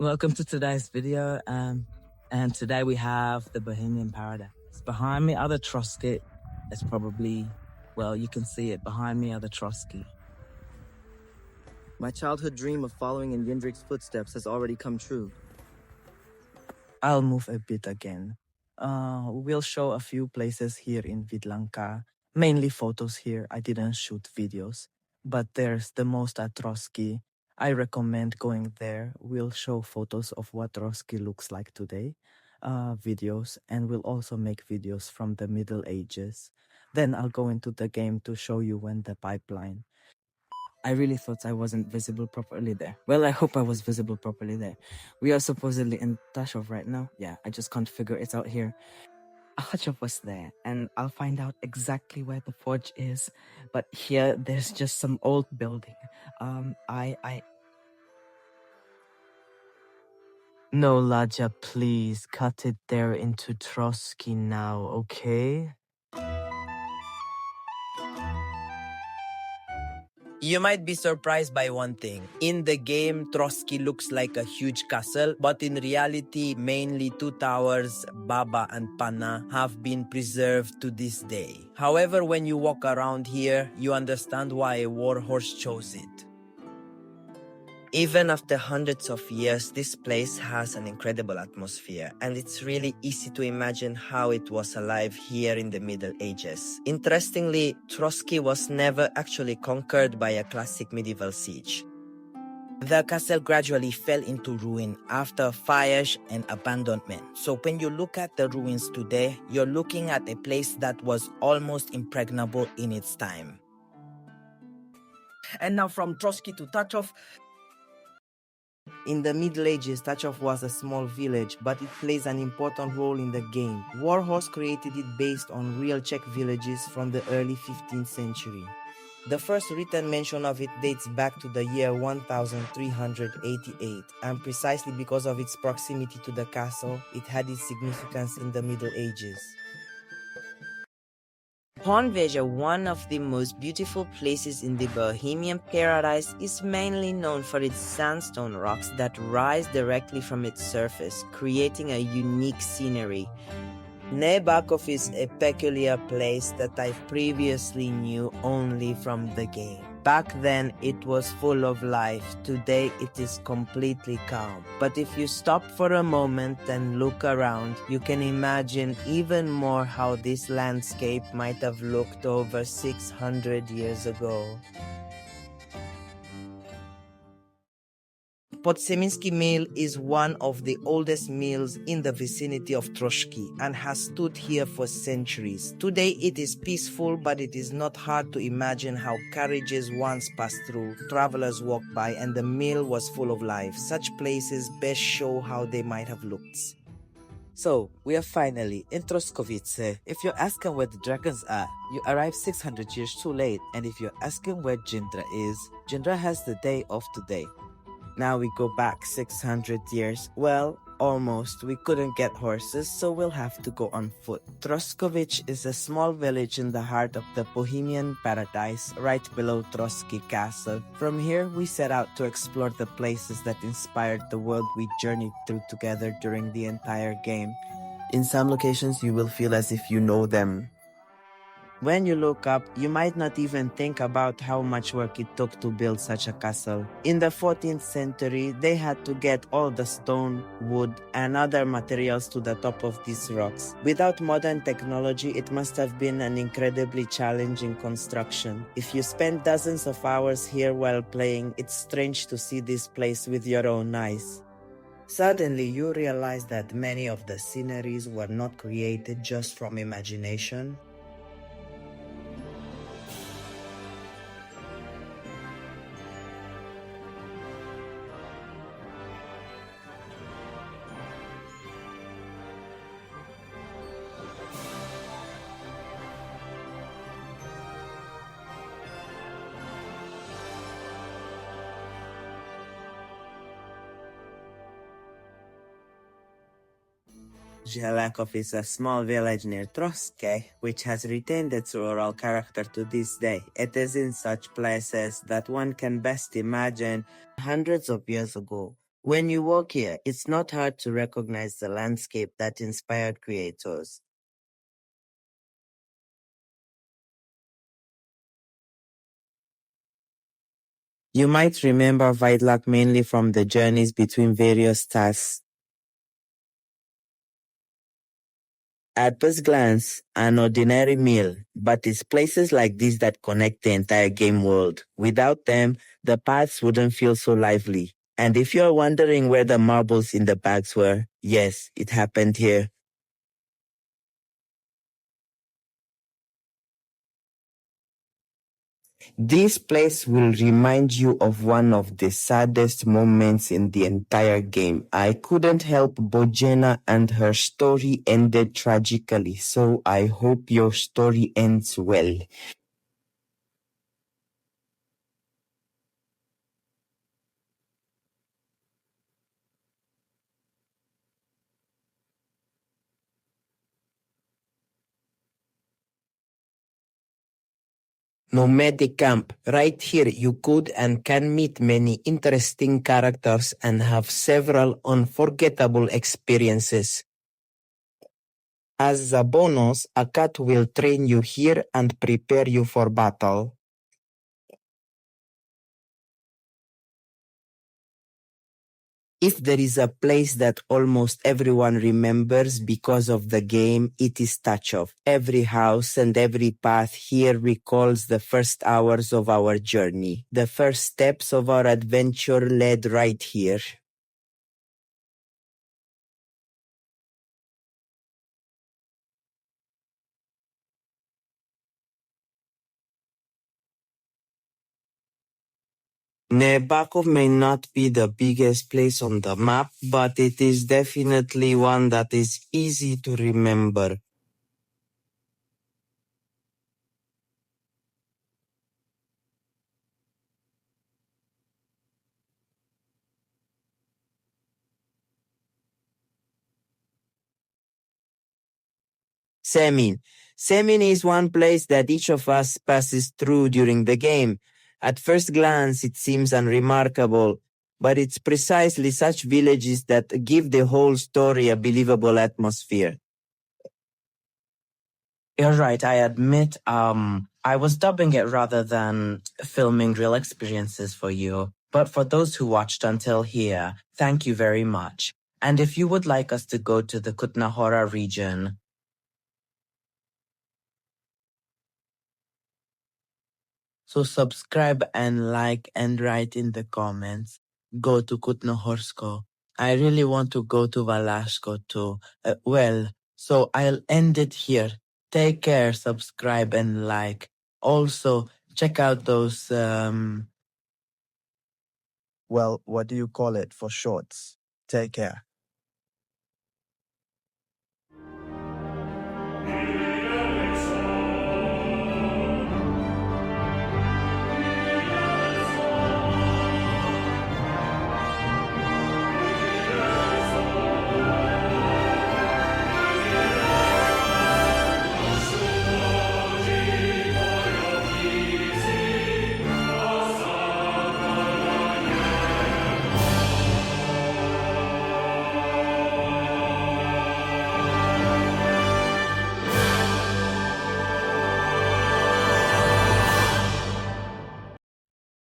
Welcome to today's video, and today we have the Bohemian Paradise. Behind me are the Trosky. It's probably, well, you can see it. Behind me are the Trosky. My childhood dream of following in Yindrik's footsteps has already come true. I'll move a bit again. We'll show a few places here in Vidlanka, mainly photos here. I didn't shoot videos, but there's the most at Trosky. I recommend going there. We'll show photos of what Trosky looks like today, videos, and we'll also make videos from the Middle Ages. Then I'll go into the game to show you when the pipeline. I really thought I wasn't visible properly there. Well, I hope I was visible properly there. We are supposedly in tachov right now. Yeah, I just can't figure it out here. Tachov was there, and I'll find out exactly where the forge is. But here, there's just some old building. No, Laja, please cut it there into Trosky now, okay? You might be surprised by one thing. In the game, Trosky looks like a huge castle, but in reality, mainly two towers, Baba and Pana, have been preserved to this day. However, when you walk around here, you understand why a warhorse chose it. Even after hundreds of years, this place has an incredible atmosphere, and it's really easy to imagine how it was alive here in the Middle Ages. Interestingly, Trosky was never actually conquered by a classic medieval siege. The castle gradually fell into ruin after fires and abandonment. So when you look at the ruins today, you're looking at a place that was almost impregnable in its time. And now from Trosky to tachov. In the Middle Ages, Tachov was a small village, but it plays an important role in the game. Warhorse created it based on real Czech villages from the early 15th century. The first written mention of it dates back to the year 1388, and precisely because of its proximity to the castle, it had its significance in the Middle Ages. Ponveja, one of the most beautiful places in the Bohemian Paradise, is mainly known for its sandstone rocks that rise directly from its surface, creating a unique scenery. Nebakov is a peculiar place that I previously knew only from the game. Back then, it was full of life. Today, it is completely calm. But if you stop for a moment and look around, you can imagine even more how this landscape might have looked over 600 years ago. Podseminski Mill is one of the oldest mills in the vicinity of Trosky and has stood here for centuries. Today it is peaceful, but it is not hard to imagine how carriages once passed through, travelers walked by, and the mill was full of life. Such places best show how they might have looked. So, we are finally in Troskovice. If you're asking where the dragons are, you arrived 600 years too late. And if you're asking where Jindra is, Jindra has the day off today. Now we go back 600 years. Well, almost. We couldn't get horses, so we'll have to go on foot. Troskovic is a small village in the heart of the Bohemian Paradise, right below Trosky Castle. From here, we set out to explore the places that inspired the world we journeyed through together during the entire game. In some locations, you will feel as if you know them. When you look up, you might not even think about how much work it took to build such a castle. In the 14th century, they had to get all the stone, wood, and other materials to the top of these rocks. Without modern technology, it must have been an incredibly challenging construction. If you spend dozens of hours here while playing, it's strange to see this place with your own eyes. Suddenly, you realize that many of the sceneries were not created just from imagination. Zhelejov is a small village near Trosky, which has retained its rural character to this day. It is in such places that one can best imagine hundreds of years ago. When you walk here, it's not hard to recognize the landscape that inspired creators. You might remember Vidlak mainly from the journeys between various tasks. At first glance, an ordinary meal, but it's places like this that connect the entire game world. Without them, the paths wouldn't feel so lively. And if you're wondering where the marbles in the bags were, yes, it happened here. This place will remind you of one of the saddest moments in the entire game. I couldn't help Bojena, and her story ended tragically, so I hope your story ends well. Nomadic camp. Right here you could and can meet many interesting characters and have several unforgettable experiences. As a bonus, a cat will train you here and prepare you for battle. If there is a place that almost everyone remembers because of the game, it is Tachov. Every house and every path here recalls the first hours of our journey. The first steps of our adventure led right here. Nebakov may not be the biggest place on the map, but it is definitely one that is easy to remember. Semine. Semine is one place that each of us passes through during the game. At first glance, it seems unremarkable, but it's precisely such villages that give the whole story a believable atmosphere. You're right, I admit, I was dubbing it rather than filming real experiences for you. But for those who watched until here, thank you very much. And if you would like us to go to the Kutnahora region, so subscribe and like and write in the comments. Go to Kutnohorsko. I really want to go to Valashko too. So I'll end it here. Take care, subscribe and like. Also, check out those, what do you call it for shorts? Take care.